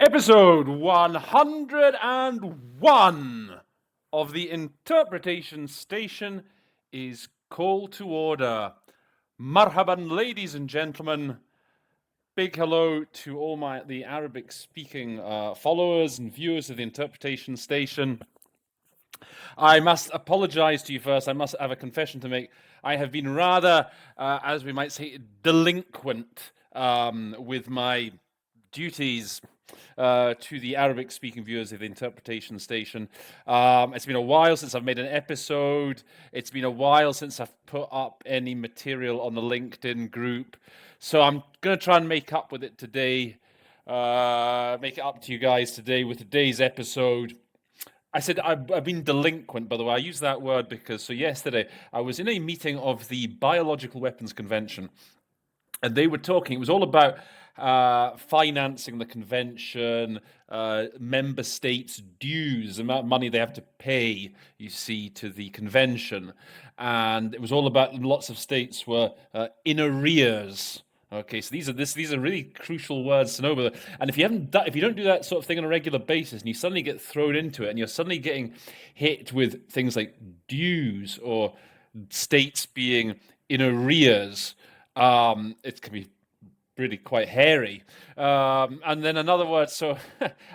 Episode 101 of the Interpretation Station is called to order. Marhaban, ladies and gentlemen. Big hello to all the Arabic-speaking followers and viewers of the Interpretation Station. I must apologize to you first. I must have a confession to make. I have been rather, as we might say, delinquent with my duties to the Arabic-speaking viewers of the Interpretation Station. It's been a while since I've made an episode. It's been a while since I've put up any material on the LinkedIn group. So I'm going to try and make up with it today, make it up to you guys today with today's episode. I said I've been delinquent, by the way. I use that word because, yesterday I was in a meeting of the Biological Weapons Convention, and they were talking, it was all about financing the convention, member states' dues, the amount of money they have to pay, you see, to the convention. And it was all about lots of states were in arrears. Okay, so these are really crucial words to know. And if you don't do that sort of thing on a regular basis, and you suddenly get thrown into it, and you're suddenly getting hit with things like dues or states being in arrears, it can be really quite hairy. And then another word. So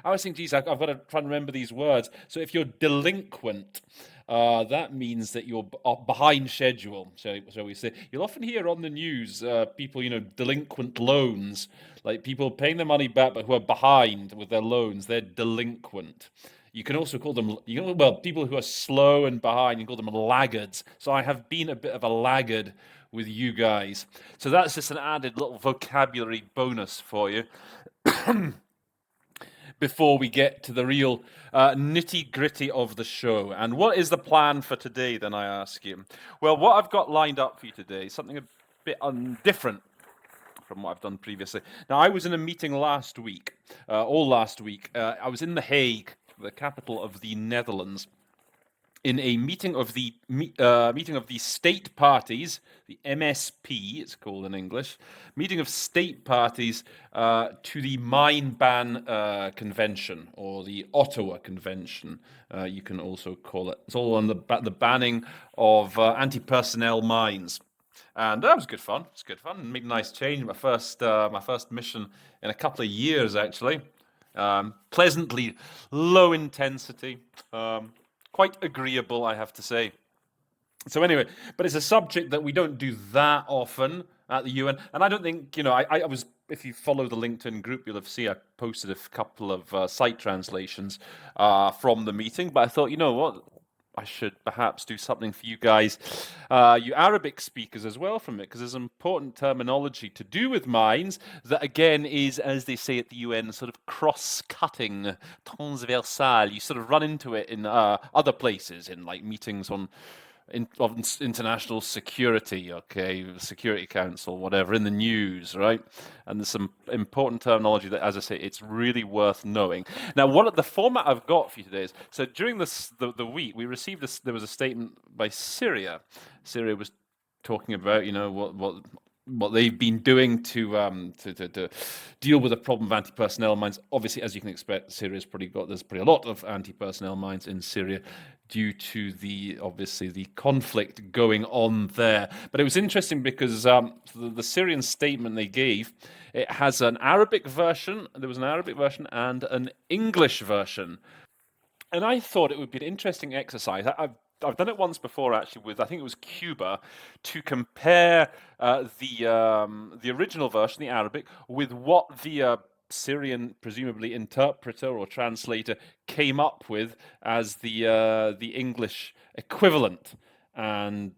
I was thinking, geez, I've got to try and remember these words. So if you're delinquent, that means that you're behind schedule, shall we say. You'll often hear on the news people, delinquent loans, like people paying their money back but who are behind with their loans. They're delinquent. You can also call them, people who are slow and behind, you can call them laggards. So I have been a bit of a laggard with you guys. So that's just an added little vocabulary bonus for you. Before we get to the real nitty-gritty of the show. And what is the plan for today, then, I ask you? Well, what I've got lined up for you today is something a bit different from what I've done previously. Now, I was in a meeting last week, all last week. I was in The Hague, the capital of the Netherlands, in a meeting of the state parties, the MSP, it's called in English, meeting of state parties to the mine ban convention, or the Ottawa Convention, you can also call it. It's all on the banning of anti-personnel mines. And that was good fun. It's good fun. Made a nice change. My first mission in a couple of years, actually. Pleasantly low intensity. Quite agreeable, I have to say. So anyway, but it's a subject that we don't do that often at the UN, and I don't think, I was, if you follow the LinkedIn group, you'll have seen I posted a couple of site translations from the meeting, but I thought, you know what, I should perhaps do something for you guys, you Arabic speakers as well from it, because there's important terminology to do with mines that, again, is, as they say at the UN, sort of cross-cutting, transversal. You sort of run into it in other places, in like meetings on international security, Security Council, whatever, in the news, right? And there's some important terminology that, as I say, it's really worth knowing. Now, the format I've got for you today is, so during the week, we received there was a statement by Syria. Syria was talking about, what they've been doing to deal with the problem of anti-personnel mines. Obviously, as you can expect, there's probably a lot of anti-personnel mines in Syria due to the conflict going on there. But it was interesting because the Syrian statement they gave, it has an Arabic version. There was an Arabic version and an English version. And I thought it would be an interesting exercise. I've done it once before, actually, with, I think it was Cuba, to compare the original version, the Arabic, with what the Syrian, presumably, interpreter or translator came up with as the English equivalent. And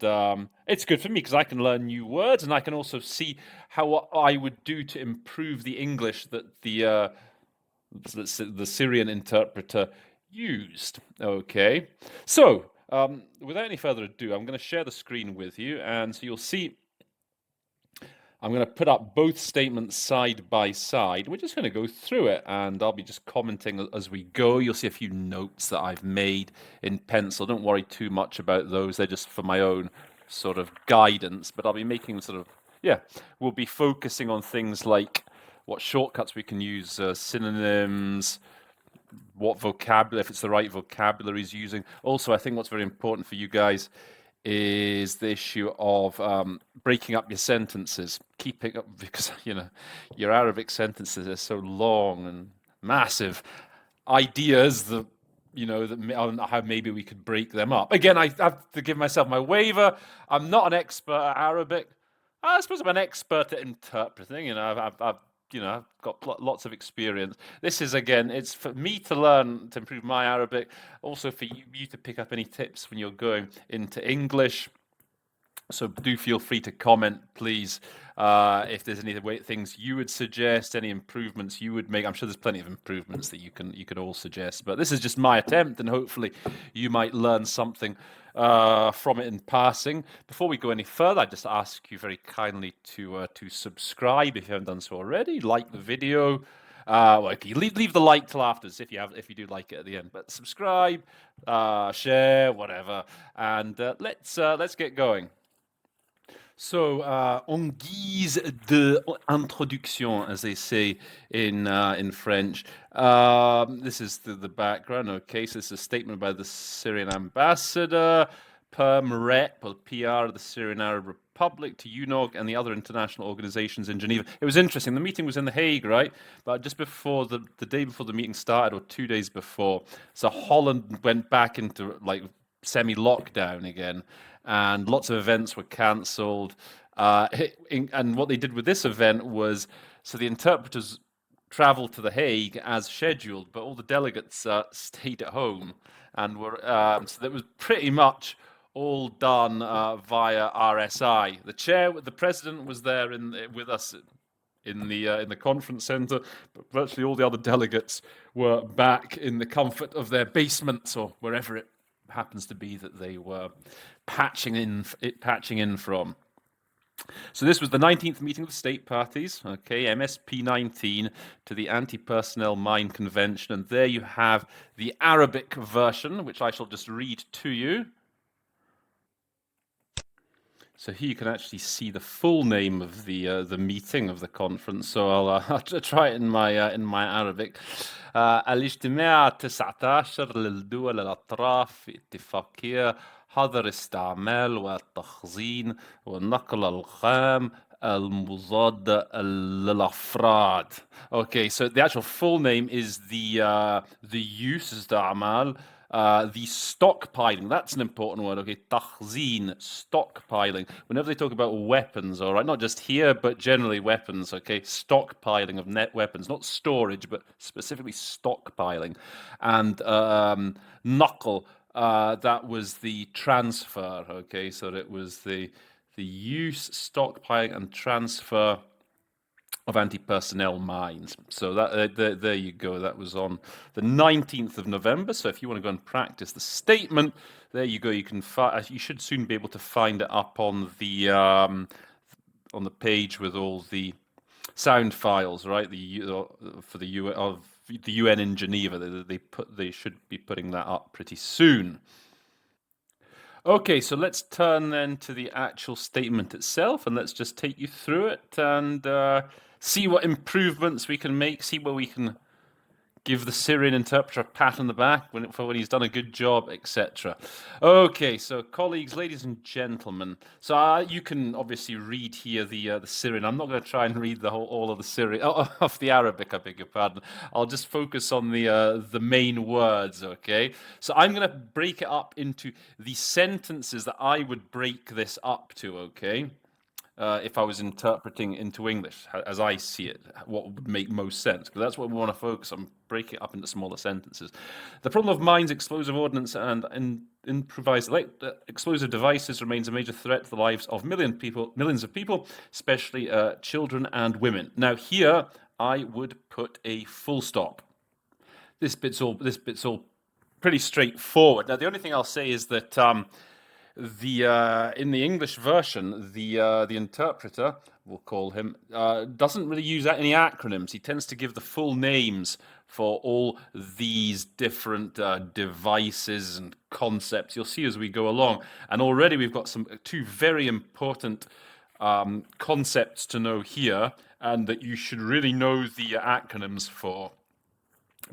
it's good for me because I can learn new words, and I can also see how I would do to improve the English that the Syrian interpreter used. Okay, so without any further ado, I'm going to share the screen with you, and so you'll see I'm going to put up both statements side by side. We're just going to go through it, and I'll be just commenting as we go. You'll see a few notes that I've made in pencil. Don't worry too much about those. They're just for my own sort of guidance, but I'll be making we'll be focusing on things like what shortcuts we can use, synonyms, what vocabulary, if it's the right vocabulary he's using. Also, I think what's very important for you guys is the issue of breaking up your sentences, keeping up, because your Arabic sentences are so long and massive. Ideas that on how maybe we could break them up. Again, I have to give myself my waiver. I'm not an expert at Arabic. I suppose I'm an expert at interpreting. I've got lots of experience. This is, again, it's for me to learn to improve my Arabic, also for you to pick up any tips when you're going into English. So do feel free to comment, please, if there's any things you would suggest, any improvements you would make. I'm sure there's plenty of improvements that you can all suggest, but this is just my attempt, and hopefully you might learn something from it in passing. Before we go any further, I just ask you very kindly to subscribe if you haven't done so already. Like the video. Well, okay, leave the like till afterwards if you do like it at the end. But subscribe, share, whatever, and let's get going. So, en guise d'introduction, as they say in French, this is the background. Okay, so this is a statement by the Syrian ambassador, PERM-REP, or PR of the Syrian Arab Republic, to UNOG and the other international organizations in Geneva. It was interesting. The meeting was in The Hague, right? But just before the day before the meeting started, or 2 days before, so Holland went back into semi-lockdown again, and lots of events were cancelled. And what they did with this event was, so the interpreters traveled to The Hague as scheduled, but all the delegates stayed at home, and were so that was pretty much all done via RSI. The president was there with us in the conference center, but virtually all the other delegates were back in the comfort of their basements or wherever it happens to be that they were patching in from. So this was the 19th meeting of the state parties, okay, MSP 19, to the Anti-Personnel Mine Convention, and there you have the Arabic version, which I shall just read to you. So here you can actually see the full name of the meeting of the conference. So I'll try it in my Arabic. الاجتماع 19 للدول الأطراف في اتفاقية حظر استعمال والتخزين والنقل الخام المضاد للأفراد. Okay, so the actual full name is the use استعمال. The stockpiling, that's an important word, okay? Takhzeen, stockpiling. Whenever they talk about weapons, all right, not just here, but generally weapons, okay? Stockpiling of net weapons, not storage, but specifically stockpiling. And knuckle, that was the transfer, okay? So it was the use, stockpiling, and transfer of anti-personnel mines. So that there you go. That was on the 19th of November. So if you want to go and practice the statement, there you go. You should soon be able to find it up on the page with all the sound files, right? For the UN in Geneva. They should be putting that up pretty soon. Okay, so let's turn then to the actual statement itself, and let's just take you through it and see what improvements we can make, see where we can give the Syrian interpreter a pat on the back for when he's done a good job, etc. Okay, so colleagues, ladies and gentlemen, so you can obviously read here the Syrian. I'm not going to try and read all of the Syrian of the Arabic. I beg your pardon. I'll just focus on the main words. Okay, so I'm going to break it up into the sentences that I would break this up to. Okay. If I was interpreting into English, as I see it, what would make most sense, because that's what we want to focus on, break it up into smaller sentences. The problem of mines, explosive ordnance, and improvised explosive devices remains a major threat to the lives of millions of people, especially children and women. Now here, I would put a full stop. This bit's all pretty straightforward. Now the only thing I'll say is that in the English version, the interpreter, we'll call him, doesn't really use any acronyms. He tends to give the full names for all these different devices and concepts. You'll see as we go along. And already we've got two very important concepts to know here. and that you should really know the acronyms for,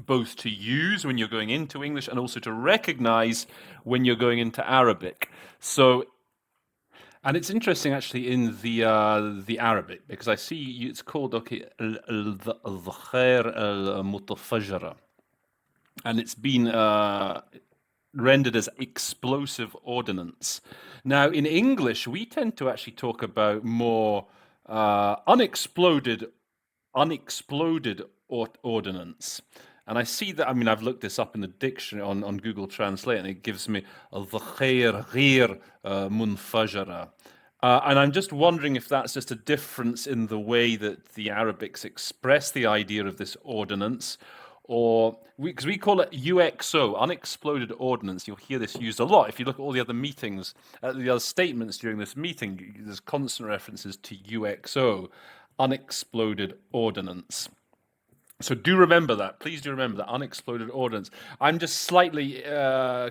both to use when you're going into English and also to recognize when you're going into Arabic. So, and it's interesting actually in the Arabic, because I see it's called al-Khair al-Mutafajjara, and it's been rendered as explosive ordnance. Now, in English, we tend to actually talk about more unexploded ordnance. And I see that, I mean, I've looked this up in the dictionary on Google Translate, and it gives me al-Khair غير munfajara. And I'm just wondering if that's just a difference in the way that the Arabics express the idea of this ordnance, or because we call it UXO, unexploded ordnance. You'll hear this used a lot. If you look at all the other meetings, the other statements during this meeting, there's constant references to UXO, unexploded ordnance. So do remember that. Please do remember that, unexploded ordnance. I'm just slightly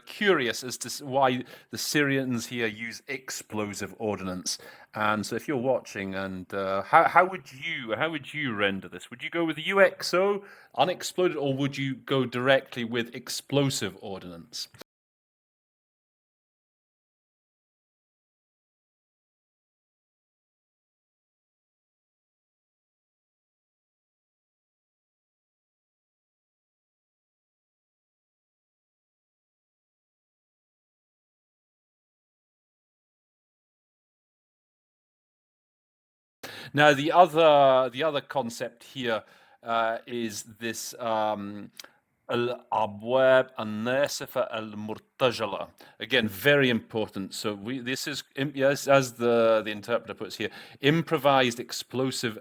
curious as to why the Syrians here use explosive ordnance. And so if you're watching, and how would you render this? Would you go with UXO, unexploded, or would you go directly with explosive ordnance? Now, the other concept here is this al-abwab al-nasifa al-murtajala. Again, very important. So this is, yes, as the interpreter puts here, improvised explosive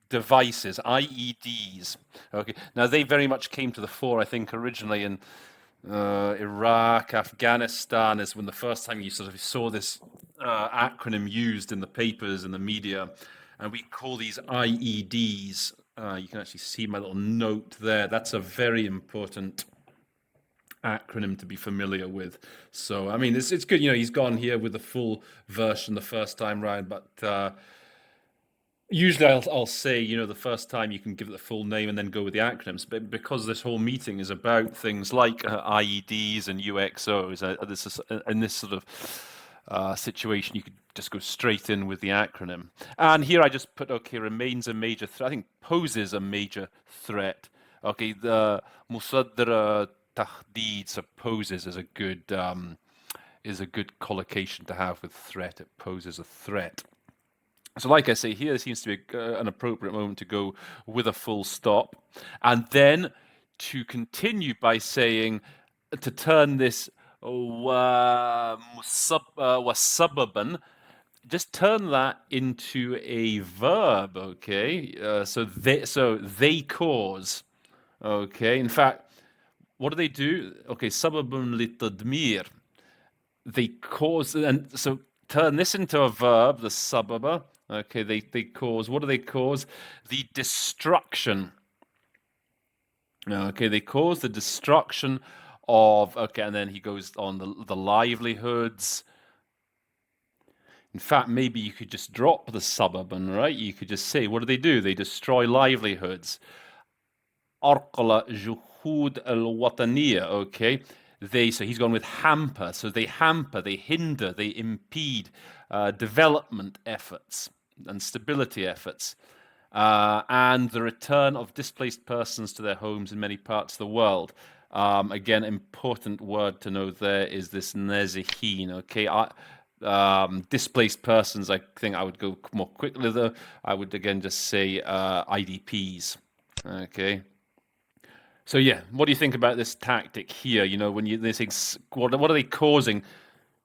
devices, IEDs. Okay. Now they very much came to the fore, I think, originally in Iraq, Afghanistan, is when the first time you sort of saw this acronym used in the papers and the media, and we call these IEDs. You can actually see my little note there. That's a very important acronym to be familiar with. So, I mean, it's good. He's gone here with the full version the first time round, but usually I'll say, the first time you can give it the full name and then go with the acronyms. But because this whole meeting is about things like IEDs and UXOs, in this sort of situation, you could just go straight in with the acronym. And here I just put, okay, remains a major threat. I think poses a major threat. Okay, the musaddara tahdid, so poses is a good collocation to have with threat. It poses a threat. So like I say, here seems to be an appropriate moment to go with a full stop. And then to continue by saying, to turn this wasababan, just turn that into a verb, okay? So they cause, okay? In fact, what do? Okay, sababun litadmir. They cause, and so turn this into a verb, the sababa. Okay, they cause, what do they cause? The destruction. Okay, they cause the destruction of, okay, and then he goes on the livelihoods. In fact, maybe you could just drop the suburban, right? You could just say, what do? They destroy livelihoods. Arqala juhud al-wataniya, okay? So he's gone with hamper. So they hamper, they hinder, they impede development efforts and stability efforts. And the return of displaced persons to their homes in many parts of the world. Again, important word to know there is this nezihin, okay? Displaced persons, I think I would go more quickly though. I would again just say IDPs, okay? So yeah, what do you think about this tactic here? When they say, what are they causing?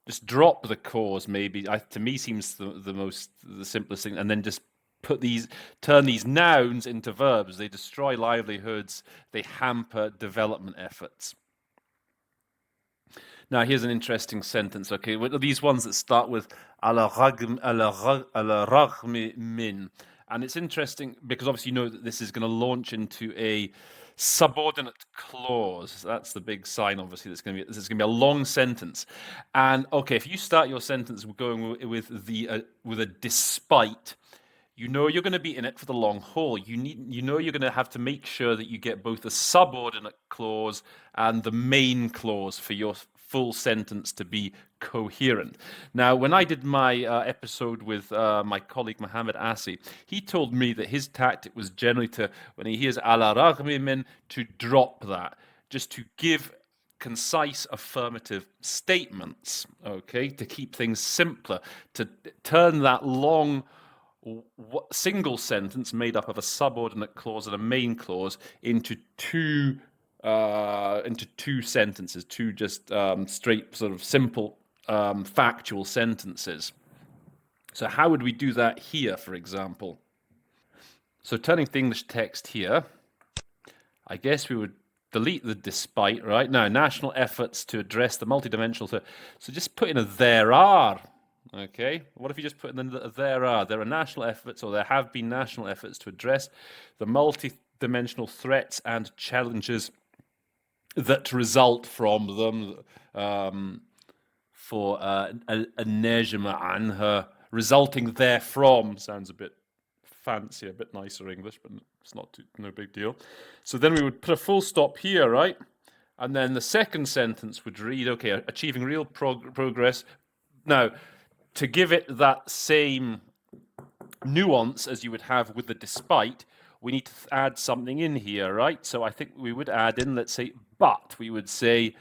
Just drop the cause, maybe. To me, seems the simplest thing, and then just turn these nouns into verbs. They destroy livelihoods. They hamper development efforts. Now, here's an interesting sentence. Okay, what are these ones that start with ala raghmi min? And it's interesting because obviously you know that this is going to launch into a subordinate clause. That's the big sign, obviously. This is going to be a long sentence. And okay, if you start your sentence going with a despite, you know you're going to be in it for the long haul. You know you're going to have to make sure that you get both the subordinate clause and the main clause for your full sentence to be coherent. Now, when I did my episode with my colleague Mohammed Asi, he told me that his tactic was generally to, when he hears ala raghmi min, to drop that, just to give concise affirmative statements, okay, to keep things simpler, to turn that long single sentence made up of a subordinate clause and a main clause into two sentences, two just straight sort of simple factual sentences. So how would we do that here, for example? So turning to the English text here, I guess we would delete the despite, right? Now, national efforts to address the multidimensional. So just put in a there are. Okay, what if you just put in there are national efforts, or there have been national efforts to address the multi-dimensional threats and challenges that result from them, for a nejma anha, resulting therefrom. Sounds a bit fancy, a bit nicer English, but it's no big deal. So then we would put a full stop here, right? And then the second sentence would read, okay, achieving real progress. Now, to give it that same nuance as you would have with the despite, we need to add something in here, right? So I think we would add in, let's say, but. We would say,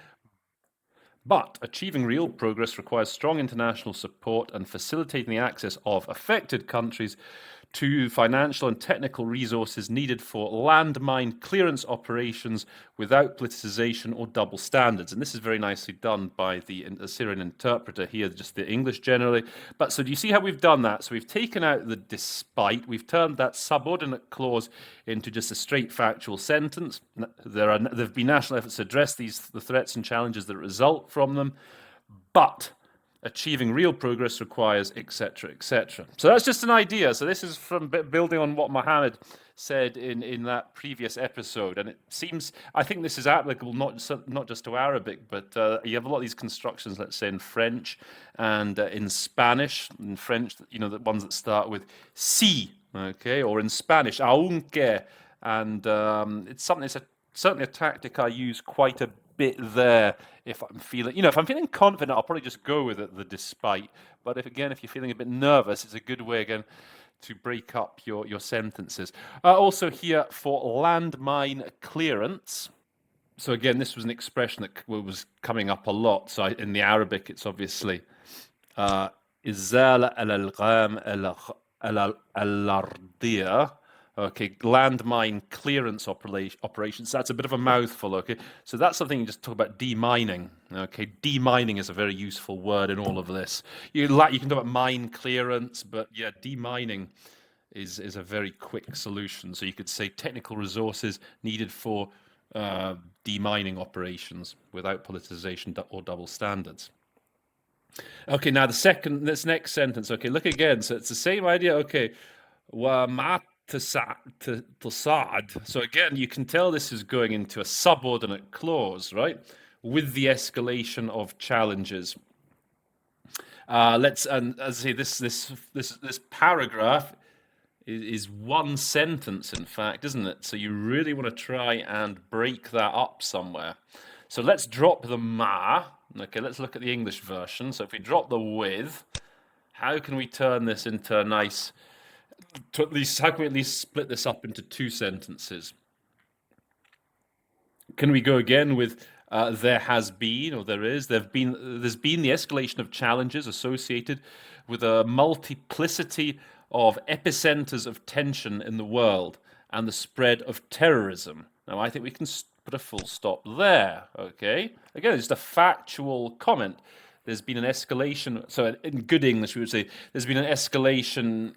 but achieving real progress requires strong international support and facilitating the access of affected countries to financial and technical resources needed for landmine clearance operations without politicization or double standards. And this is very nicely done by the Syrian interpreter here, just the English generally. But so do you see how we've done that? So we've taken out the despite, we've turned that subordinate clause into just a straight factual sentence. There have been national efforts to address the threats and challenges that result from them, but achieving real progress requires, etc., etc. So that's just an idea. So this is from building on what Mohammed said in that previous episode, and it seems, I think this is applicable not just to Arabic, but you have a lot of these constructions, let's say in French and in Spanish. In French, you know, the ones that start with si, okay, or in Spanish, aunque, and it's something. It's certainly a tactic I use quite a bit there. If I'm feeling confident, I'll probably just go with it, the despite. But if you're feeling a bit nervous, it's a good way again to break up your sentences. Also here for landmine clearance. So again, this was an expression that was coming up a lot. So in the Arabic, it's obviously إزالة الألغام الأرضية. Okay, landmine clearance operations. That's a bit of a mouthful, okay? So that's something you just talk about demining. Okay, demining is a very useful word in all of this. You can talk about mine clearance, but yeah, demining is a very quick solution. So you could say technical resources needed for demining operations without politicization or double standards. Okay, now this next sentence. Okay, look again. So it's the same idea. Okay, تصاعد. So again, you can tell this is going into a subordinate clause, right? With the escalation of challenges. And as I say, this paragraph is one sentence, in fact, isn't it? So you really want to try and break that up somewhere. So let's drop the ma. Okay, let's look at the English version. So if we drop the with, how can we turn this into a nice, how can we at least split this up into two sentences? Can we go again with there has been, or there's been the escalation of challenges associated with a multiplicity of epicenters of tension in the world and the spread of terrorism. Now, I think we can put a full stop there, okay? Again, just a factual comment. There's been an escalation. So in good English, we would say there's been an escalation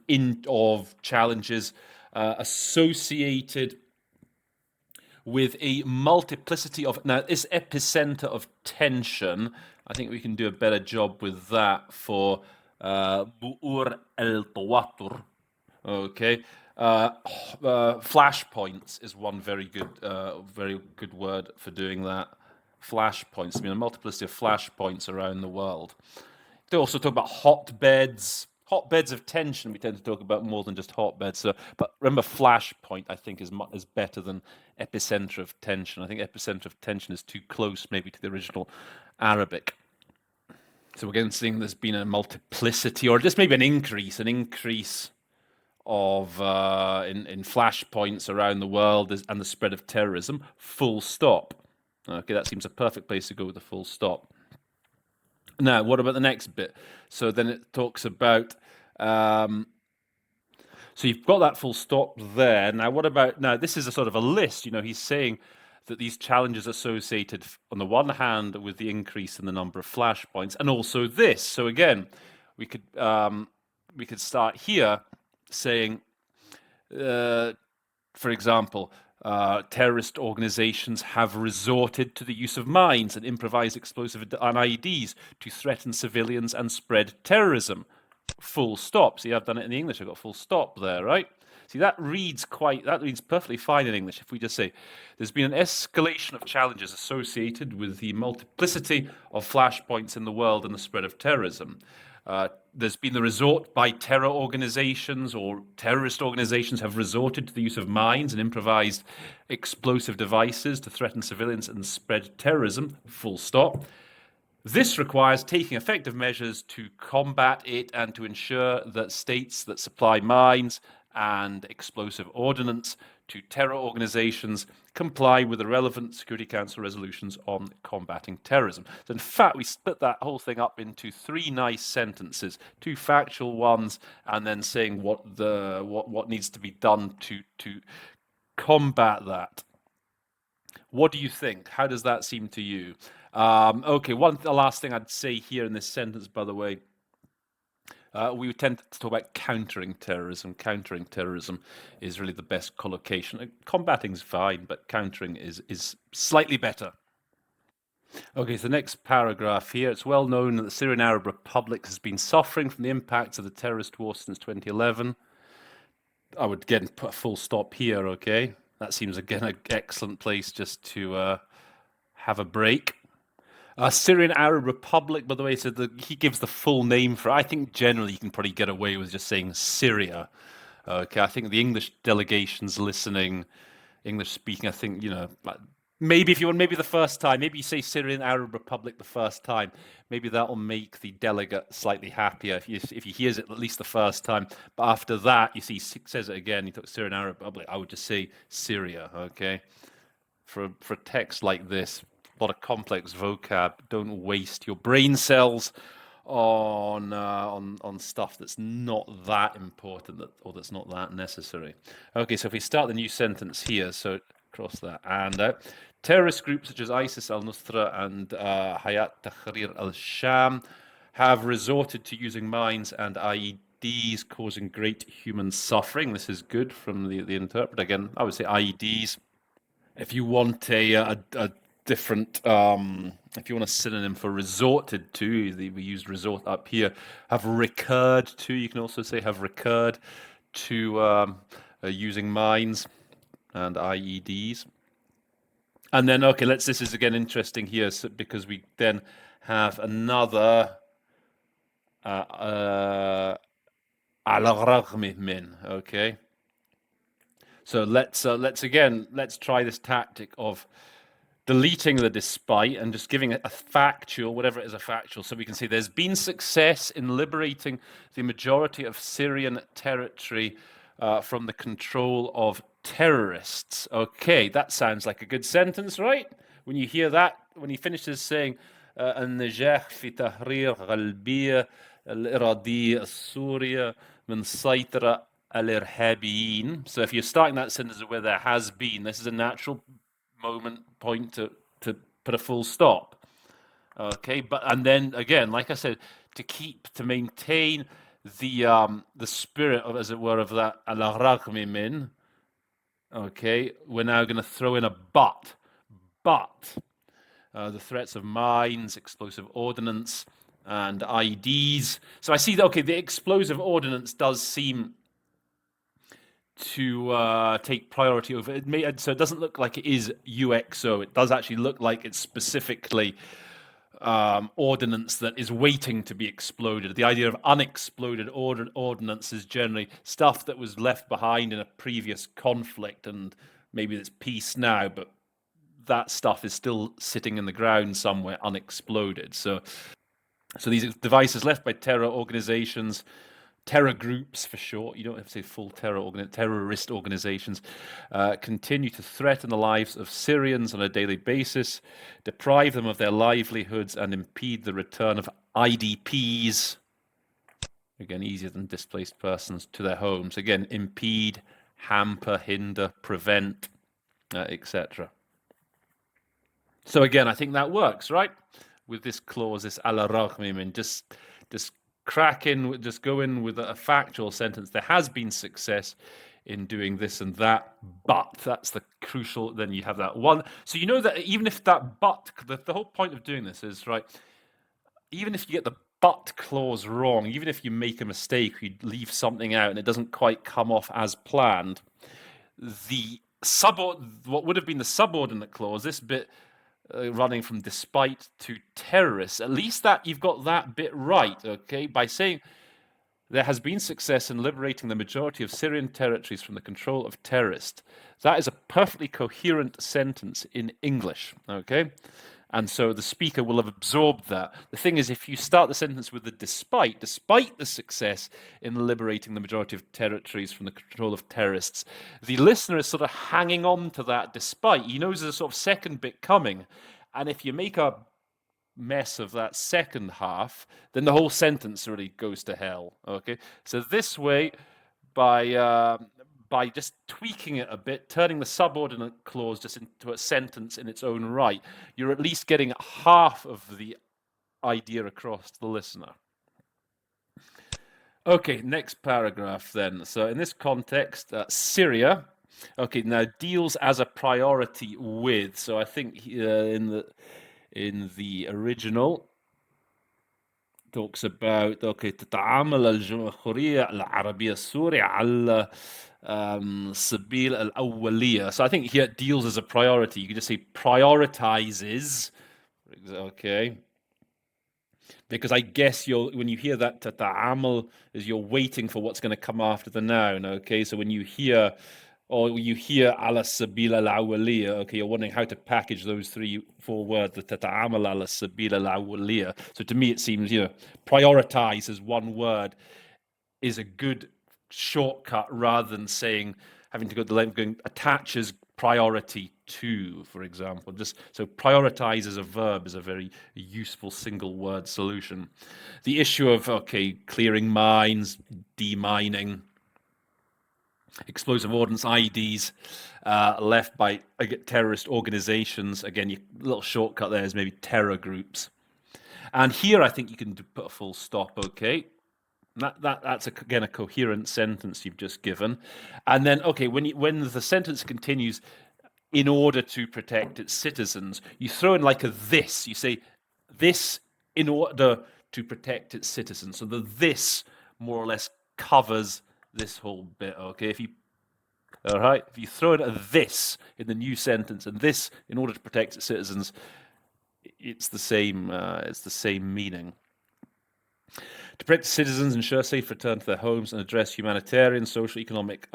of challenges associated with a multiplicity of, now this epicenter of tension, I think we can do a better job with that for bu'ur al-tawatur. Okay, flashpoints is one very good word for doing that. Flashpoints. I mean, a multiplicity of flashpoints around the world. They also talk about hotbeds. hotbeds of tension we tend to talk about more than just hotbeds. So, but remember, flashpoint I think is better than epicenter of tension. I think epicenter of tension is too close maybe to the original Arabic. So again, seeing there's been a multiplicity or just maybe an increase of in flashpoints around the world and the spread of terrorism. Full stop. Okay, that seems a perfect place to go with a full stop. Now, what about the next bit? So then it talks about. So you've got that full stop there. Now, what about now? This is a sort of a list. He's saying that these challenges associated, on the one hand, with the increase in the number of flashpoints, and also this. So again, we could start here saying, for example, terrorist organizations have resorted to the use of mines and improvised explosive and IEDs to threaten civilians and spread terrorism. Full stop. See, I've done it in the English. I've got full stop there, right? See, that reads perfectly fine in English. If we just say, there's been an escalation of challenges associated with the multiplicity of flashpoints in the world and the spread of terrorism. There's been the resort by terror organizations or terrorist organizations have resorted to the use of mines and improvised explosive devices to threaten civilians and spread terrorism. Full stop. This requires taking effective measures to combat it and to ensure that states that supply mines and explosive ordnance to terror organizations comply with the relevant Security Council resolutions on combating terrorism. So in fact, we split that whole thing up into 3 nice sentences, 2 factual ones, and then saying what needs to be done to combat that. What do you think? How does that seem to you? Okay, the last thing I'd say here in this sentence, by the way, we tend to talk about countering terrorism. Countering terrorism is really the best collocation. Combating's fine, but countering is slightly better. Okay, so the next paragraph here. It's well known that the Syrian Arab Republic has been suffering from the impacts of the terrorist war since 2011. I would again put a full stop here, okay? That seems again an excellent place just to have a break. Syrian Arab Republic, by the way, so he gives the full name for it. I think generally you can probably get away with just saying Syria. Okay, I think the English delegations listening, English speaking, I think, maybe if you want, maybe the first time, maybe you say Syrian Arab Republic the first time, maybe that'll make the delegate slightly happier if he hears it at least the first time. But after that, you see, he says it again, he talks Syrian Arab Republic, I would just say Syria, okay? For a text like this, a lot of complex vocab. Don't waste your brain cells on stuff that's not that important or that's not that necessary. Okay, so if we start the new sentence here, so cross that and out. Terrorist groups such as ISIS, al-Nusra, and Hayat Tahrir al-Sham have resorted to using mines and IEDs, causing great human suffering. This is good from the interpreter. Again, I would say IEDs. If you want a different, if you want a synonym for resorted to, we used resort up here, have recurred to, you can also say have recurred to using mines and IEDs. And then, okay, this is again interesting here because we then have another على الرغم من, okay? So let's try this tactic of deleting the despite and just giving it a factual, whatever it is, a factual. So we can see there's been success in liberating the majority of Syrian territory from the control of terrorists. Okay, that sounds like a good sentence, right? When you hear that, when he finishes saying النجاح في تحرير غالبية الإرادية السورية من سيطرة الإرهابيين. So if you're starting that sentence where there has been, this is a natural point to put a full stop. Okay, and then again, like I said, to maintain the spirit of, as it were, of that ala ragmi min. Okay, we're now going to throw in a but. The threats of mines, explosive ordnance, and IEDs. So I see that, okay, the explosive ordnance does seem to take priority over it. So it doesn't look like it is UXO. It does actually look like it's specifically ordnance that is waiting to be exploded. The idea of unexploded ordnance is generally stuff that was left behind in a previous conflict, and maybe it's peace now, but that stuff is still sitting in the ground somewhere unexploded. So these devices left by terror organizations, terror groups for short, you don't have to say full terrorist organizations, continue to threaten the lives of Syrians on a daily basis, deprive them of their livelihoods, and impede the return of IDPs, again, easier than displaced persons, to their homes. Again, impede, hamper, hinder, prevent, etc. So again, I think that works, right? With this clause, this ala raghm, just crack in, just go in with a factual sentence. There has been success in doing this and that, but that's the crucial. Then you have that one. So you know that even if that but, the whole point of doing this is, right, even if you get the but clause wrong, even if you make a mistake, you leave something out and it doesn't quite come off as planned, the what would have been the subordinate clause, this bit running from despite to terrorists, at least that you've got that bit right, okay? By saying there has been success in liberating the majority of Syrian territories from the control of terrorists. That is a perfectly coherent sentence in English, okay? And so the speaker will have absorbed that. The thing is, if you start the sentence with the despite the success in liberating the majority of territories from the control of terrorists, the listener is sort of hanging on to that despite. He knows there's a sort of second bit coming. And if you make a mess of that second half, then the whole sentence really goes to hell. Okay, so this way, by just tweaking it a bit, turning the subordinate clause just into a sentence in its own right, you're at least getting half of the idea across to the listener. Okay, next paragraph then. So in this context, Syria, okay, now deals as a priority with. So I think in the original talks about تتعامل الجمهورية العربية السورية على سبيل الأولية. So I think here it deals as a priority. You could just say prioritizes. Okay. Because I guess when you hear that تتعامل is you're waiting for what's going to come after the noun. Okay. So when you hear على سبيل الأولية, okay, you're wondering how to package those 3-4 words, the تتعامل على سبيل الأولية. So to me, it seems, prioritize as one word is a good shortcut rather than having to go to the length of going attaches priority to, for example. Just so prioritize as a verb is a very useful single word solution. The issue of, clearing mines, demining, explosive ordnance Ieds left by terrorist organizations. Again, your little shortcut there is maybe terror groups. And here I think you can put a full stop, okay? That's again a coherent sentence you've just given. And then, okay, when the sentence continues, in order to protect its citizens, you throw in like a this. You say, this in order to protect its citizens. So the this more or less covers this whole bit, okay? If you throw in a this in the new sentence and this in order to protect its citizens, it's the same meaning. To protect citizens, ensure safe return to their homes, and address humanitarian, social, economic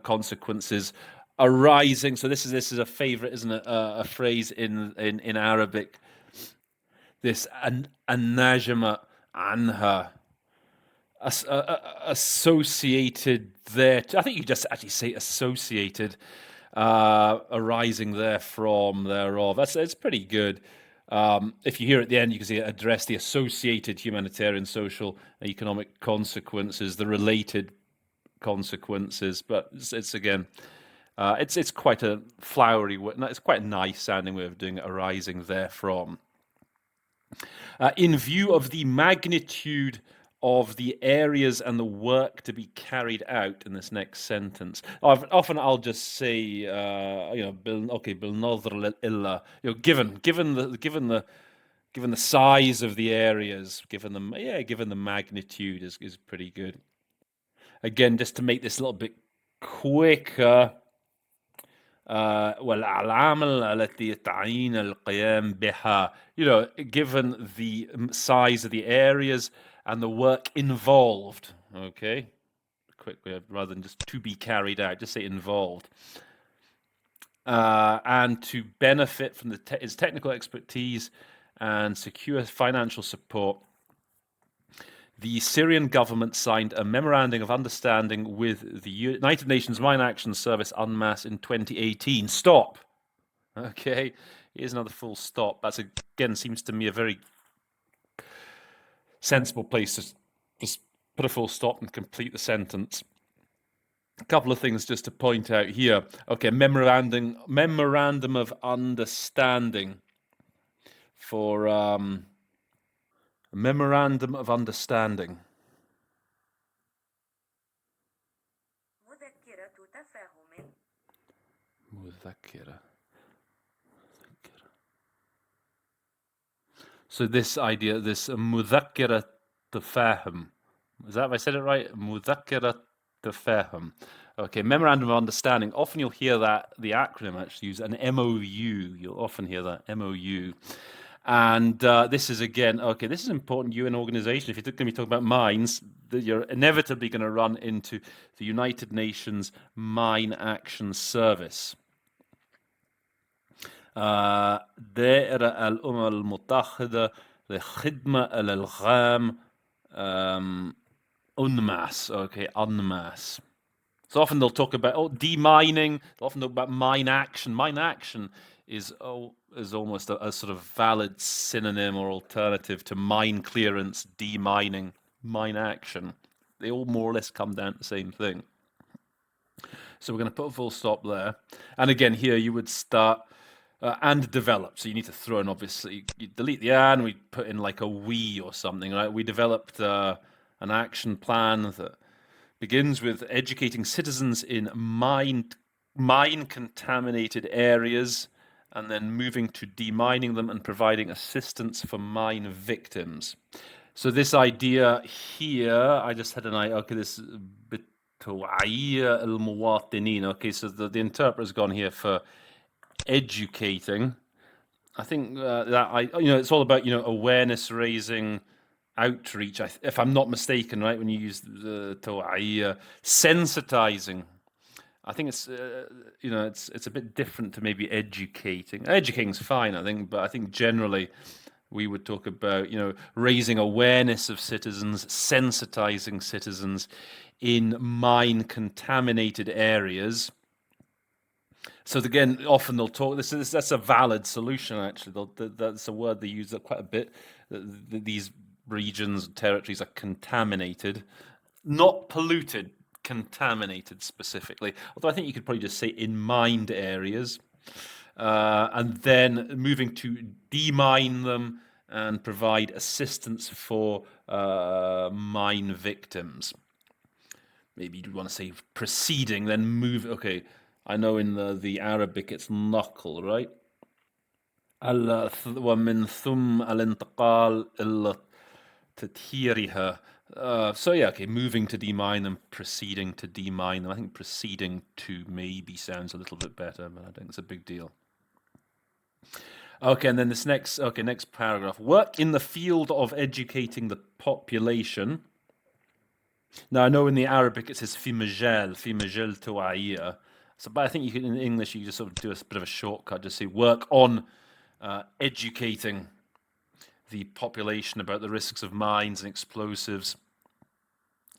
consequences arising. So this is a favorite, isn't it? A phrase in Arabic. This an-najma anha. Associated there. I think you just actually say associated, arising therefrom, thereof. It's pretty good. If you hear at the end, you can see address the associated humanitarian, social, and economic consequences, the related consequences. But it's again, it's quite a flowery. It's quite a nice sounding way of doing it, arising therefrom. In view of the magnitude of the areas and the work to be carried out in this next sentence. Often I'll just say, بالنظر إلا, given the size of the areas, given the magnitude is pretty good. Again, just to make this a little bit quicker, والعوامل التي تعين القيام بها. Given the size of the areas and the work involved. Okay, quickly, rather than just to be carried out, just say involved. And to benefit from its technical expertise and secure financial support, the Syrian government signed a Memorandum of Understanding with the United Nations Mine Action Service UNMAS in 2018. Stop. Okay, here's another full stop. That's, again, seems to me a very sensible place to just put a full stop and complete the sentence. A couple of things just to point out here. Okay, Memorandum of Understanding for Memorandum of Understanding. مذكرة. So this idea, this مذكرة تفاهم. Is that if I said it right? مذكرة تفاهم. Okay, Memorandum of Understanding. Often you'll hear that, the acronym actually use an MOU. You'll often hear that, MOU. And this is, again, okay, this is important. You, an organization, if you're going to be talking about mines, you're inevitably going to run into the United Nations Mine Action Service. دائرة الأمم المتحدة لخدمة الألغام UNMAS. Okay, UNMAS. So often they'll talk about demining. They'll often talk about mine action. Mine action is almost a sort of valid synonym or alternative to mine clearance, demining, mine action. They all more or less come down to the same thing. So we're going to put a full stop there. And again, here you would start and develop. So you need to throw in, obviously, you delete the and, we put in like a we or something, right? We developed an action plan that begins with educating citizens in mine-contaminated areas and then moving to demining them and providing assistance for mine victims. So this idea here, I just had an idea, okay, this بتوعية المواطنين. Okay, so the interpreter's gone here for educating. I think it's all about, awareness raising, outreach, if I'm not mistaken, right? When you use the توعية, sensitizing. I think it's it's a bit different to maybe educating. Educating's fine, I think, but I think generally we would talk about raising awareness of citizens, sensitizing citizens in mine contaminated areas. So again, often they'll talk. That's a valid solution. Actually, that's a word they use quite a bit. These regions, territories are contaminated, not polluted, contaminated specifically. Although I think you could probably just say in mined areas, and then moving to demine them and provide assistance for mine victims. Maybe you'd want to say proceeding, then move. Okay, I know in the Arabic it's knuckle, right? ومن ثم الانتقال إلى تطهيرها. So yeah, okay, moving to demine them, proceeding to demine them. I think proceeding to maybe sounds a little bit better, but I think it's a big deal. Okay, and then this next paragraph. Work in the field of educating the population. Now I know in the Arabic it says في مجال توعية. So, but I think you can, in English, you just sort of do a bit of a shortcut, just say work on educating the population about the risks of mines and explosives.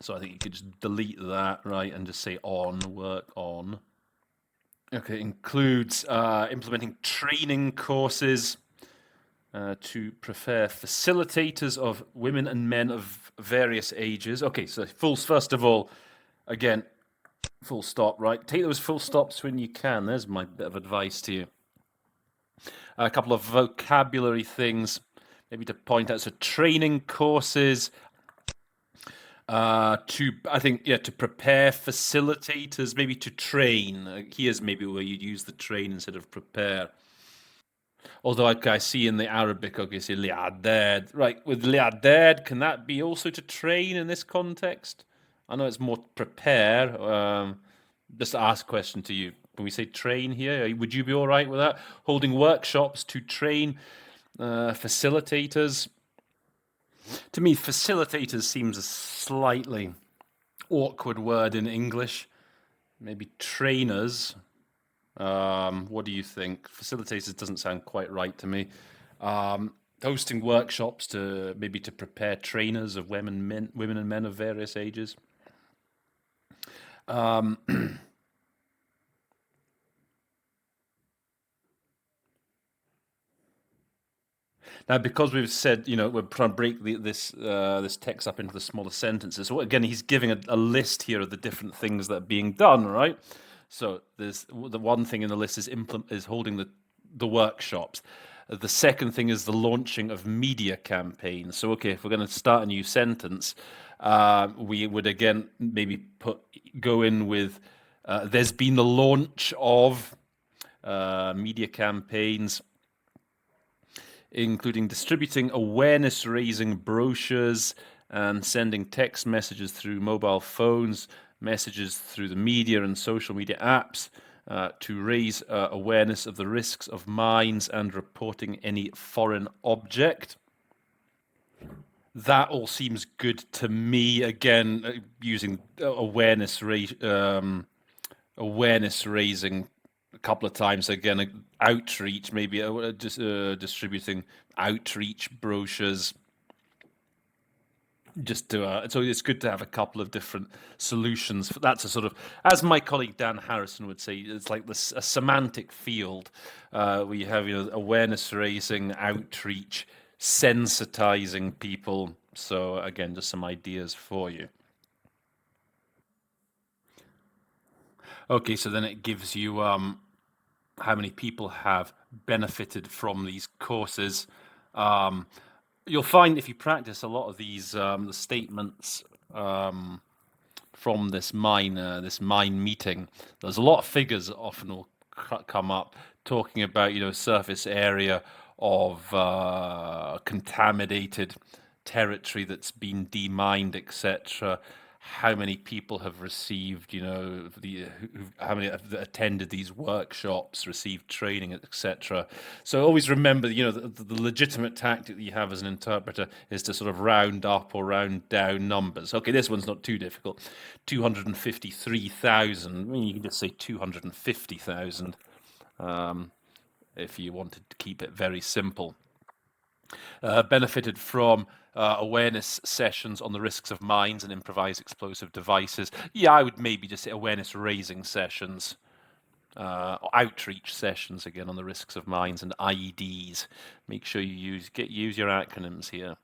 So I think you could just delete that, right, and just say on, work on. Okay, includes implementing training courses to prepare facilitators of women and men of various ages. Okay, so first of all, again, full stop, right? Take those full stops when you can. There's my bit of advice to you. A couple of vocabulary things maybe to point out. So training courses, to prepare facilitators, maybe to train. Here's maybe where you'd use the train instead of prepare. Although I see in the Arabic, okay, say li'adad. Right, with li'adad, can that be also to train in this context? I know it's more prepare. Just to ask a question to you. when we say train here? Would you be all right with that? Holding workshops to train facilitators. To me, facilitators seems a slightly awkward word in English. Maybe trainers. What do you think? Facilitators doesn't sound quite right to me. Hosting workshops to maybe to prepare trainers of women and men of various ages. Now, because we've said, we're trying to break this text up into the smaller sentences. So again, he's giving a list here of the different things that are being done, right? So there's the one thing in the list is holding the workshops. The second thing is the launching of media campaigns. So okay, if we're going to start a new sentence, we would again maybe go in with there's been the launch of media campaigns, including distributing awareness-raising brochures and sending text messages through mobile phones, messages through the media and social media apps to raise awareness of the risks of mines and reporting any foreign object. That all seems good to me. Again, using awareness raising a couple of times. Again, outreach, maybe just distributing outreach brochures. So it's good to have a couple of different solutions. That's a sort of, as my colleague Dan Harrison would say, it's like a semantic field. We have awareness raising, outreach, sensitizing people. So again, just some ideas for you. Okay, so then it gives you how many people have benefited from these courses. You'll find if you practice a lot of these the statements from this mine meeting, there's a lot of figures that often will come up talking about surface area of contaminated territory that's been demined, etc. How many people have received, how many have attended these workshops, received training, etc. So always remember, the legitimate tactic that you have as an interpreter is to sort of round up or round down numbers. Okay, this one's not too difficult. 253,000. I mean, you can just say 250,000 if you wanted to keep it very simple. Benefited from awareness sessions on the risks of mines and improvised explosive devices. Yeah, I would maybe just say awareness raising sessions, outreach sessions again on the risks of mines and Ieds. Make sure you use your acronyms here.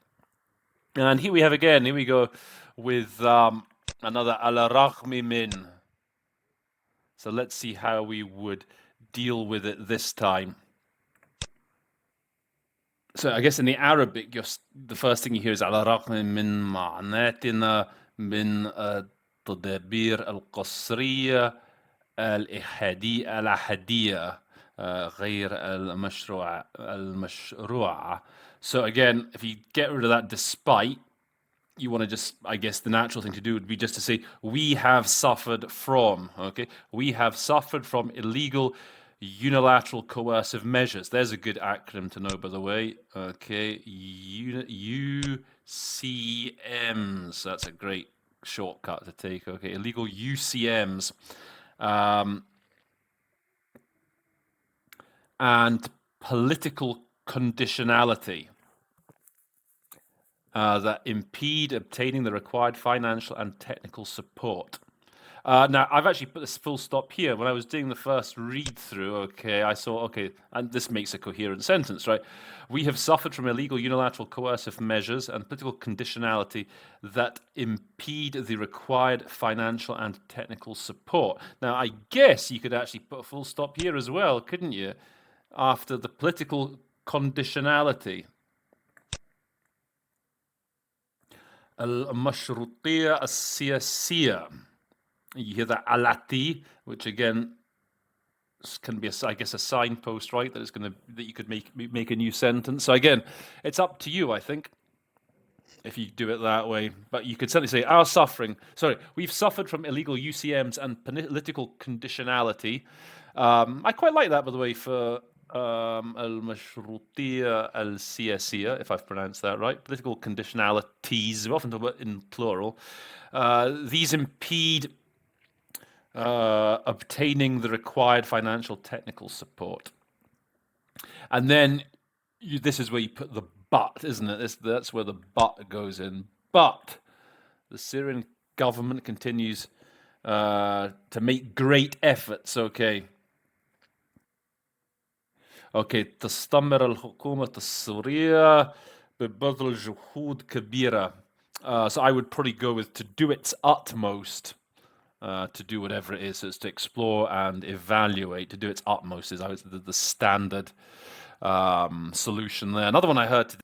And here we go with another ala raghmi min. So let's see how we would deal with it this time. So I guess in the Arabic, the first thing you hear is على الرغم من معاناتنا من التدابير القصرية الأحادية غير المشروعة. So again, if you get rid of that despite, you want to just, I guess the natural thing to do would be just to say, we have suffered from, okay? We have suffered from illegal unilateral coercive measures. There's a good acronym to know, by the way. Okay, UCMs. That's a great shortcut to take. Okay, illegal UCMs. And political conditionality that impede obtaining the required financial and technical support. Now, I've actually put this full stop here. When I was doing the first read through, okay, I saw, okay, and this makes a coherent sentence, right? We have suffered from illegal unilateral coercive measures and political conditionality that impede the required financial and technical support. Now, I guess you could actually put a full stop here as well, couldn't you? After the political conditionality. المشروطية السياسية. You hear that alati, which again can be, I guess, a signpost, right? That you could make a new sentence. So again, it's up to you, I think, if you do it that way. But you could certainly say our suffering. Sorry, we've suffered from illegal UCMs and political conditionality. I quite like that, by the way, for المشروطية السياسية, if I've pronounced that right. Political conditionalities, we often talk about in plural. These impede obtaining the required financial technical support. And then this is where you put the but, isn't it? That's where the but goes in. But the Syrian government continues to make great efforts. Okay. تستمر الحكومة السورية ببذل جهود كبيرة. So I would probably go with to do its utmost. To do whatever it is, so it's to explore and evaluate. To do its utmost is the standard solution there. Another one I heard today.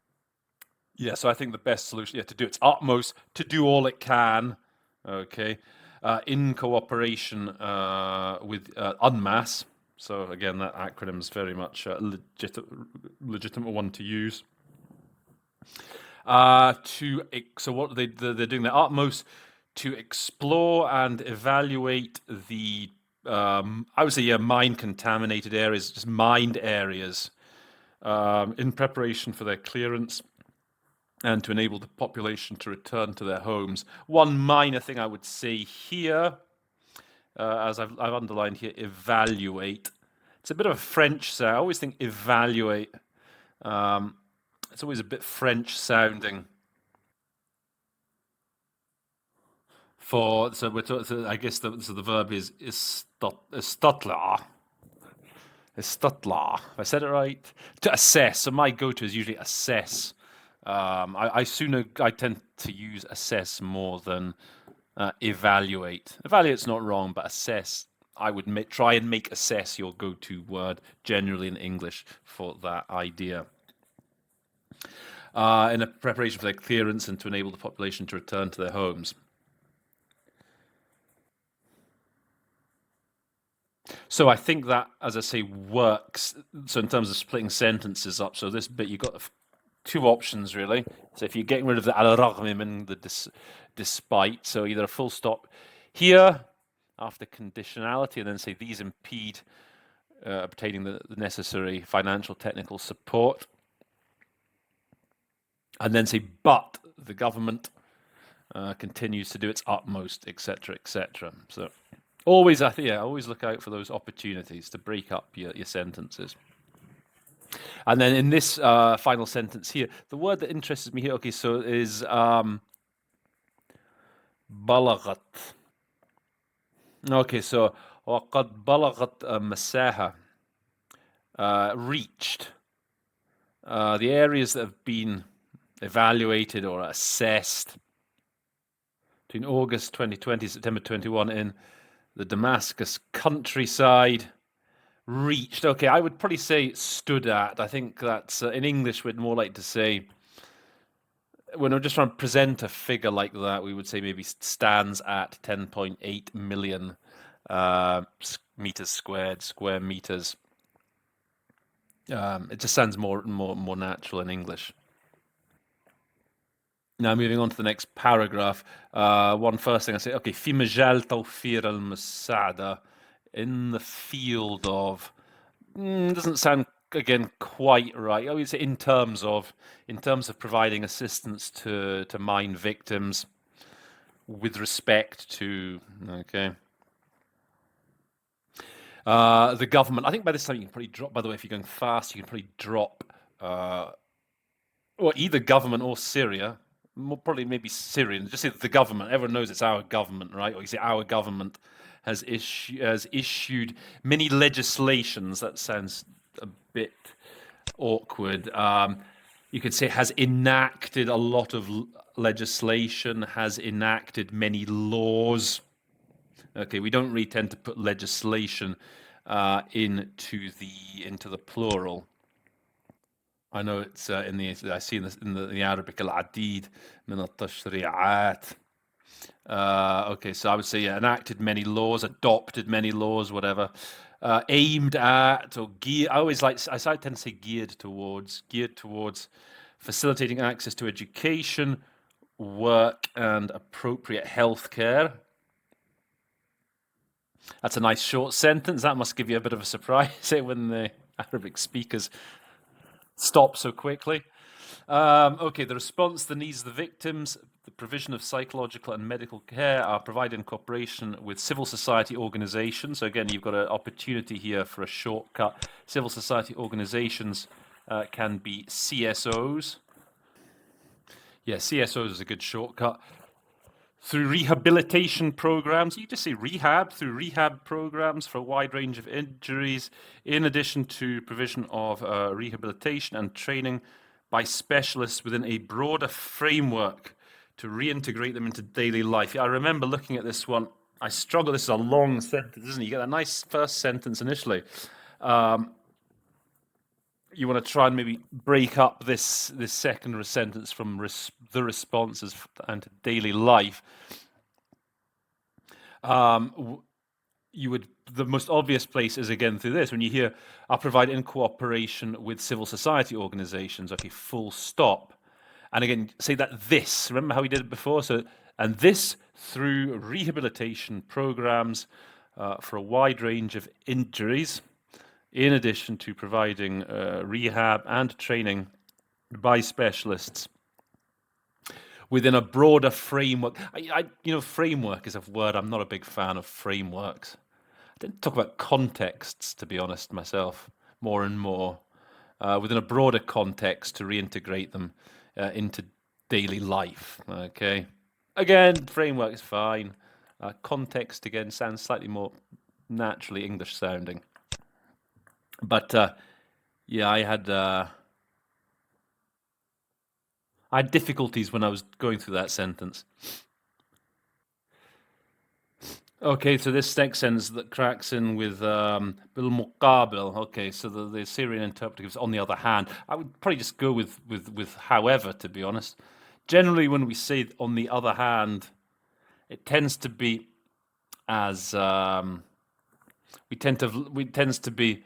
Yeah, so I think the best solution, to do its utmost, to do all it can, okay, in cooperation with UNMAS. So again, that acronym is very much a legitimate one to use. So what they're doing their utmost to explore and evaluate the I would say mine contaminated areas, just mined areas, in preparation for their clearance and to enable the population to return to their homes. One minor thing I would say here, as I've underlined here, evaluate. It's a bit of a French sound. I always think evaluate. It's always a bit French sounding. I guess the verb is istotla. Istotla. I said it right. To assess. So my go-to is usually assess. I tend to use assess more than evaluate. Evaluate's not wrong, but assess. I would try and make assess your go-to word generally in English for that idea. In a preparation for their clearance and to enable the population to return to their homes. So I think that, as I say, works. So in terms of splitting sentences up, so this bit you've got two options really. So if you're getting rid of the al-raghm and the despite, so either a full stop here after conditionality, and then say these impede obtaining the necessary financial technical support, and then say but the government continues to do its utmost, etc., etc. So always, always look out for those opportunities to break up your sentences. And then in this final sentence here, the word that interests me here, okay, so is بلغت. Okay, so وقد بلغت مساحة, reached. The areas that have been evaluated or assessed between August 2020, September 21 in the Damascus countryside. Reached. Okay, I would probably say stood at. I think that's in English we'd more like to say, when we're just trying to present a figure like that, we would say maybe stands at 10.8 million meters squared, square meters. It just sounds more natural in English. Now moving on to the next paragraph. One first thing I say, okay, في مجال توفير المساعدة, in the field of, doesn't sound again quite right. I would say in terms of providing assistance to mine victims with respect to, okay. The government. I think by this time you can probably drop. By the way, if you're going fast, you can probably drop, or either government or Syria. More probably maybe Syrian. Just say the government. Everyone knows it's our government, right? Or you say our government has issued many legislations. That sounds a bit awkward. You could say has enacted a lot of legislation, has enacted many laws. Okay, we don't really tend to put legislation into the plural. I know it's I see in the Arabic al-adid min al-tashri'at. Okay, so I would say enacted many laws, adopted many laws, whatever. Aimed at or geared. I tend to say geared towards facilitating access to education, work, and appropriate healthcare. That's a nice short sentence. That must give you a bit of a surprise when the Arabic speakers stop so quickly. Okay, the response to the needs of the victims, the provision of psychological and medical care are provided in cooperation with civil society organizations. So again, you've got an opportunity here for a shortcut. Civil society organizations can be CSOs. Yeah, CSOs is a good shortcut. Through rehabilitation programs, you just say rehab, through rehab programs for a wide range of injuries, in addition to provision of rehabilitation and training by specialists within a broader framework to reintegrate them into daily life. Yeah, I remember looking at this one. I struggle. This is a long sentence, isn't it? You get a nice first sentence initially. You want to try and maybe break up this second sentence from the responses and to daily life. You would, the most obvious place is again through this when you hear are provided in cooperation with civil society organizations. Okay, full stop. And again, say that this. Remember how we did it before? So, and this through rehabilitation programs for a wide range of injuries, in addition to providing rehab and training by specialists within a broader framework. Framework is a word. I'm not a big fan of frameworks. I didn't talk about contexts, to be honest, myself, more and more, within a broader context to reintegrate them into daily life. Okay. Again, framework is fine. Context, again, sounds slightly more naturally English sounding. But yeah, I had difficulties when I was going through that sentence. Okay, so this next sentence that cracks in with bil muqabil. Okay, so the Syrian interpreter gives on the other hand. I would probably just go with however, to be honest. Generally, when we say on the other hand, it tends to be as tends to be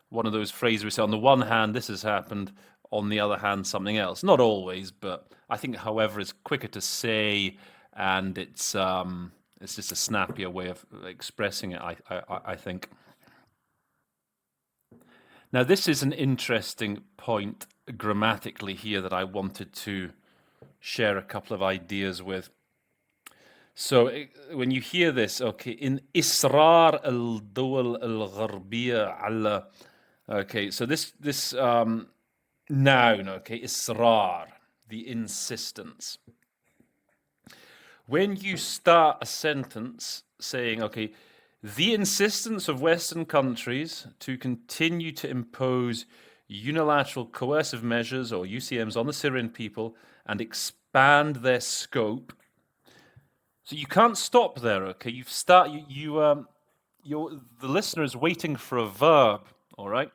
one of those phrases we say on the one hand this has happened, on the other hand something else. Not always, but I think however is quicker to say, and it's just a snappier way of expressing it. I think. Now this is an interesting point grammatically here that I wanted to share a couple of ideas with. So when you hear this, okay, in إصرار الدول الغربية على, okay, so this noun, okay, إصرار, the insistence. When you start a sentence saying, okay, the insistence of Western countries to continue to impose unilateral coercive measures or UCMs on the Syrian people and expand their scope. So you can't stop there, okay? The listener is waiting for a verb, all right?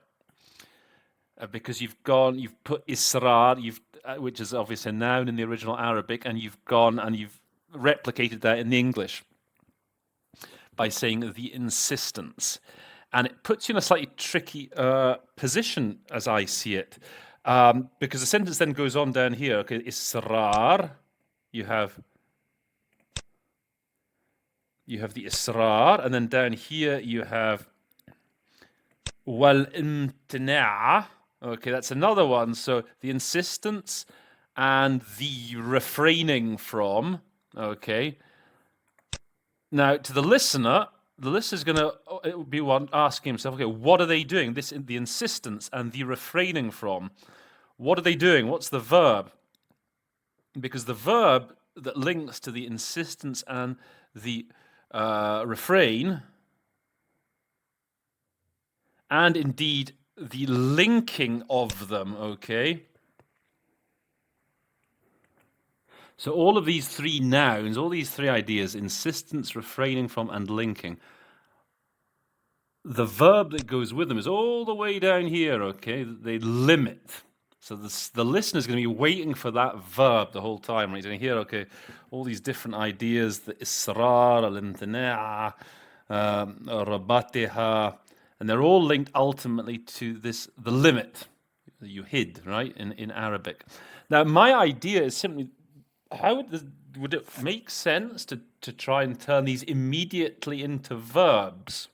Because you've put israr, which is obviously a noun in the original Arabic, and you've gone and you've replicated that in the English by saying the insistence. And it puts you in a slightly tricky position as I see it. Because the sentence then goes on down here, okay, israr, you have the israr, and then down here you have wal imtina'. Okay, that's another one. So the insistence and the refraining from. Okay. Now to the listener's going to be one asking himself, okay, what are they doing? The insistence and the refraining from. What are they doing? What's the verb? Because the verb that links to the insistence and the refrain, and indeed the linking of them, okay? So all of these three nouns, all these three ideas, insistence, refraining from, and linking, the verb that goes with them is all the way down here, okay? They limit. So the listener's going to be waiting for that verb the whole time, right? He's going to hear, okay, all these different ideas, the israr, al-imtina'a, rabatiha, and they're all linked ultimately to the limit that you hid, right, in Arabic. Now, my idea is simply, how would would it make sense to try and turn these immediately into verbs?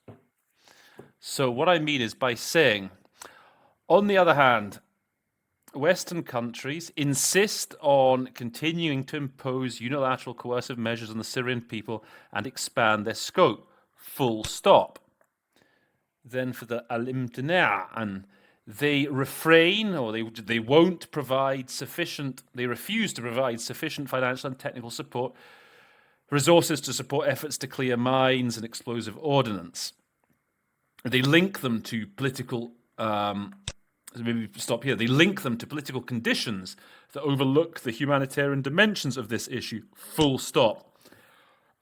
So what I mean is by saying, on the other hand, Western countries insist on continuing to impose unilateral coercive measures on the Syrian people and expand their scope. Full stop. Then for the al-imtina', and they refrain or they won't provide sufficient, they refuse to provide sufficient financial and technical support, resources to support efforts to clear mines and explosive ordnance. They link them to political, maybe stop here, they link them to political conditions that overlook the humanitarian dimensions of this issue, full stop.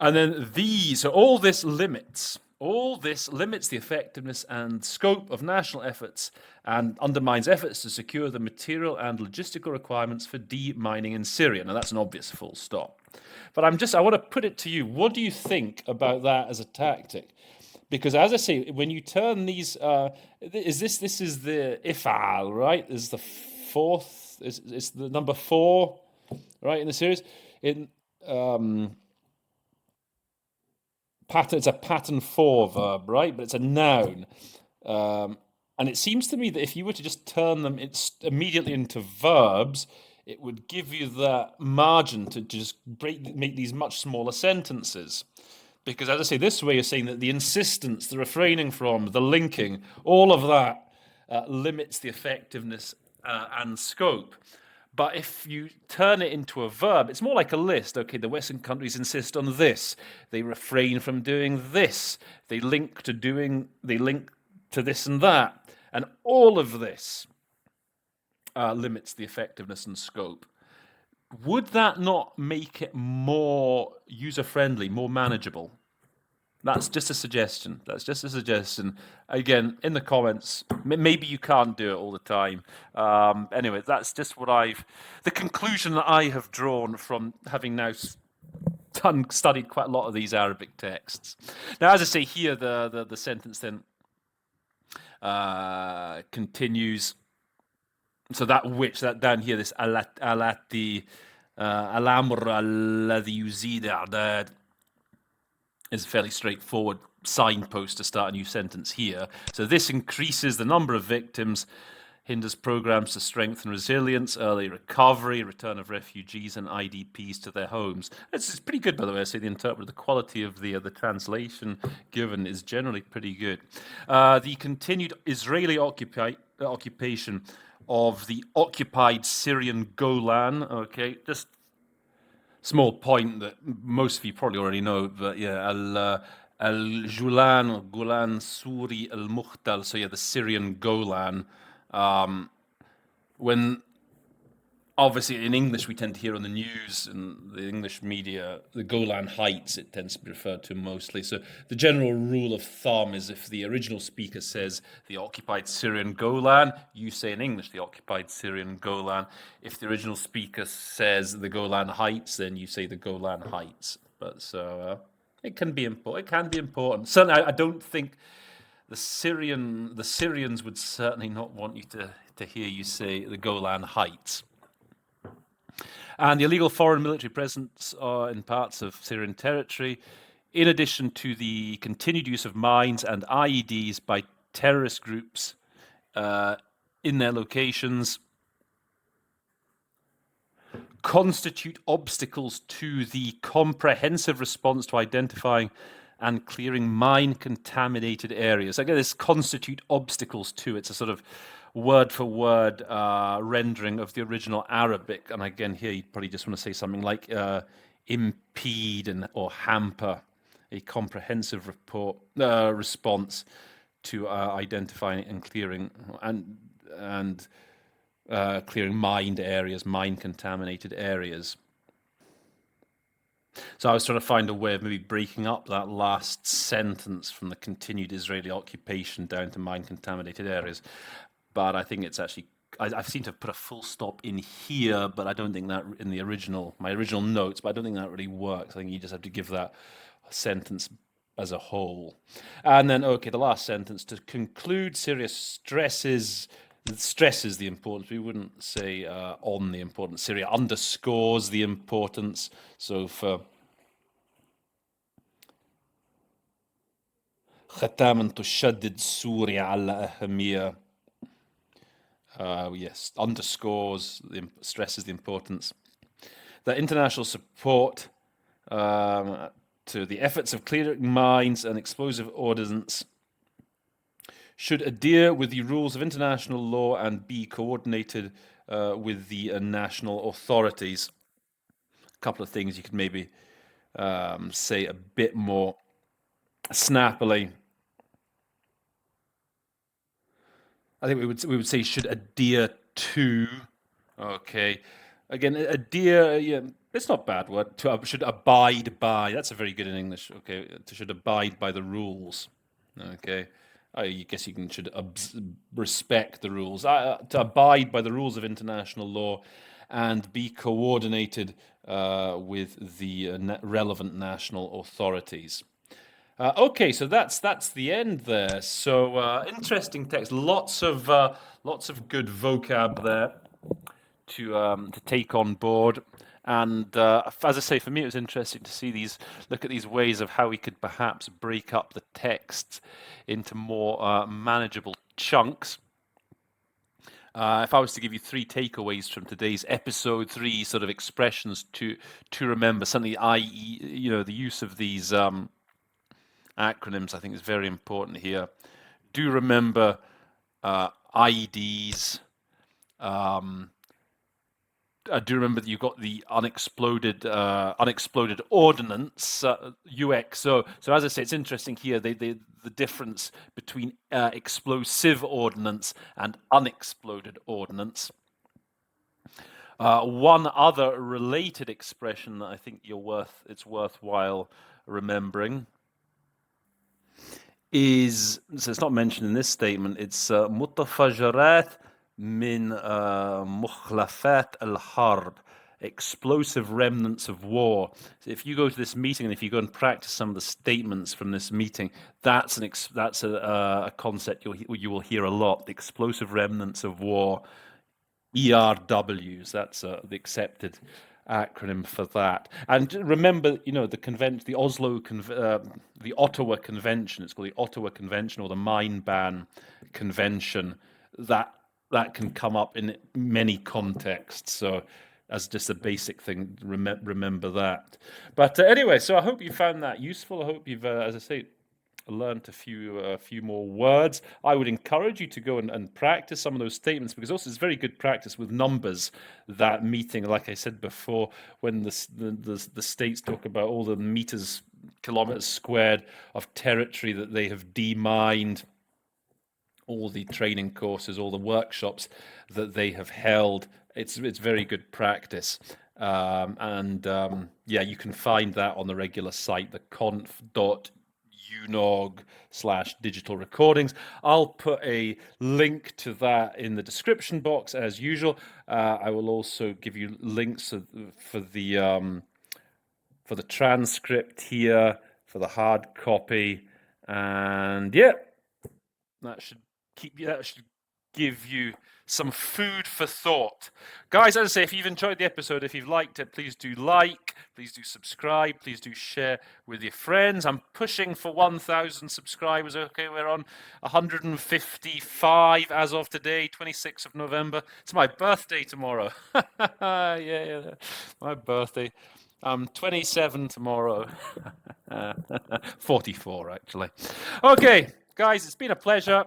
And then so all this limits the effectiveness and scope of national efforts and undermines efforts to secure the material and logistical requirements for demining in Syria. Now that's an obvious full stop. But I want to put it to you, what do you think about that as a tactic? Because as I say, when you turn these, this is the if'al, right? This is the fourth, it's the number 4, right, in the series. It's a pattern 4 verb, right? But it's a noun. And it seems to me that if you were to just turn them immediately into verbs, it would give you that margin to just make these much smaller sentences. Because as I say, this way you're saying that the insistence, the refraining from, the linking, all of that limits the effectiveness and scope. But if you turn it into a verb, it's more like a list. Okay, the Western countries insist on this. They refrain from doing this. They link to this and that. And all of this limits the effectiveness and scope. Would that not make it more user-friendly, more manageable? That's just a suggestion. Again, in the comments, maybe you can't do it all the time. Anyway, that's just the conclusion that I have drawn from having now studied quite a lot of these Arabic texts. Now, as I say here, the sentence then continues. So that down here, this alati al-amr alladhi yuzid a'dad, is a fairly straightforward signpost to start a new sentence here. So this increases the number of victims, hinders programs to strengthen resilience, early recovery, return of refugees and IDPs to their homes. It's pretty good, by the way. I say the interpreter, the quality of the translation given is generally pretty good. The continued Israeli occupation of the occupied Syrian Golan. Okay, just small point that most of you probably already know, but yeah, al-Julan or Golan Suri al-Mukhtal, so yeah, the Syrian Golan. When obviously in English we tend to hear on the news and the English media, the Golan Heights, it tends to be referred to mostly. So the general rule of thumb is if the original speaker says the occupied Syrian Golan, you say in English the occupied Syrian Golan. If the original speaker says the Golan Heights, then you say the Golan Heights. But so it can be important. It can be important. Certainly, I don't think the Syrians would certainly not want you to hear you say the Golan Heights. And the illegal foreign military presence in parts of Syrian territory, in addition to the continued use of mines and IEDs by terrorist groups in their locations, constitute obstacles to the comprehensive response to identifying and clearing mine-contaminated areas. Again, this constitute obstacles to, it's a sort of word-for-word rendering of the original Arabic. And again, here you probably just want to say something like impede or hamper a comprehensive response to identifying and clearing clearing mined areas, mine-contaminated areas. So I was trying to find a way of maybe breaking up that last sentence from the continued Israeli occupation down to mine-contaminated areas. But I think it's actually, I seem to have put a full stop in here, but I don't think that in my original notes, but I don't think that really works. I think you just have to give that sentence as a whole. And then, okay, the last sentence, to conclude, Syria stresses It stresses the importance. We wouldn't say on the importance. Syria underscores the importance. So for ختاما تشدد سوريا على أهمية. Yes, underscores, stresses the importance. That international support to the efforts of clearing mines and explosive ordnance should adhere with the rules of international law and be coordinated with the national authorities. A couple of things you could maybe say a bit more snappily. I think we would say should adhere to. Okay, again, adhere. Yeah, it's not a bad word. Should abide by. That's a very good in English. Okay, should abide by the rules. Okay, I guess you should respect the rules. To abide by the rules of international law, and be coordinated with the relevant national authorities. Okay, so that's the end there. So interesting text, lots of good vocab there to take on board. And as I say, for me, it was interesting to see look at these ways of how we could perhaps break up the texts into more manageable chunks. If I was to give you 3 takeaways from today's episode, 3 sort of expressions to remember, something, i.e., the use of these acronyms, I think, is very important here. Do remember Ieds. Do remember that you've got the unexploded ordnance, UXO. So as I say, it's interesting here the difference between explosive ordnance and unexploded ordnance. One other related expression that I think it's worthwhile remembering is, so it's not mentioned in this statement, it's متفجرات من مخلفات الحرب, explosive remnants of war. So if you go to this meeting and if you go and practice some of the statements from this meeting, that's a concept you will hear a lot. Explosive remnants of war, ERWs. That's the accepted acronym for that. And remember, the convention, the Ottawa Convention. It's called the Ottawa Convention or the Mine Ban Convention. That can come up in many contexts. So, as just a basic thing, remember that. But anyway, so I hope you found that useful. I hope you've, as I say, learned a few more words. I would encourage you to go and practice some of those statements, because also it's very good practice with numbers. That meeting, like I said before, when the states talk about all the kilometers squared of territory that they have demined, all the training courses, all the workshops that they have held, it's very good practice. Yeah, you can find that on the regular site, the conf.unog/digital recordings. I'll put a link to that in the description box as usual. I will also give you links for the transcript here, for the hard copy, and yeah, that should give you some food for thought. Guys, as I say, if you've enjoyed the episode, if you've liked it, please do like, please do subscribe, please do share with your friends. I'm pushing for 1,000 subscribers. Okay, we're on 155 as of today, 26th of November. It's my birthday tomorrow. yeah, my birthday. I'm 27 tomorrow. 44, actually. Okay, guys, it's been a pleasure.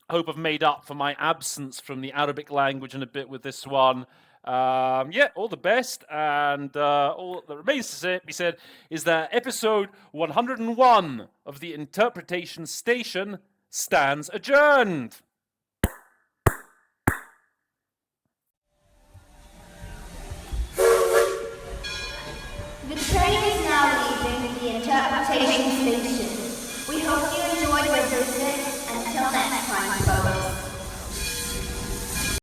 I hope I've made up for my absence from the Arabic language in a bit with this one. Yeah, all the best. And all that remains to be said is that episode 101 of the Interpretation Station stands adjourned.